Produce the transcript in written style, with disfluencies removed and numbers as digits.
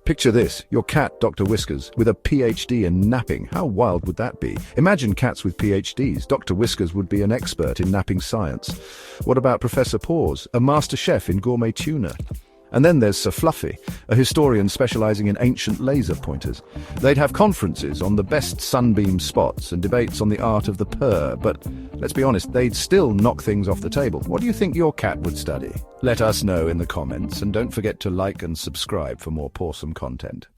Picture this, your cat, Dr. Whiskers, with a PhD in napping. How wild would that be? Imagine cats with PhDs. Dr. Whiskers would be an expert in napping science. What about Professor Paws, a master chef in gourmet tuna? And then there's Sir Fluffy, a historian specializing in ancient laser pointers. They'd have conferences on the best sunbeam spots and debates on the art of the purr, but let's be honest, they'd still knock things off the table. What do you think your cat would study? Let us know in the comments, and don't forget to like and subscribe for more Pawsome content.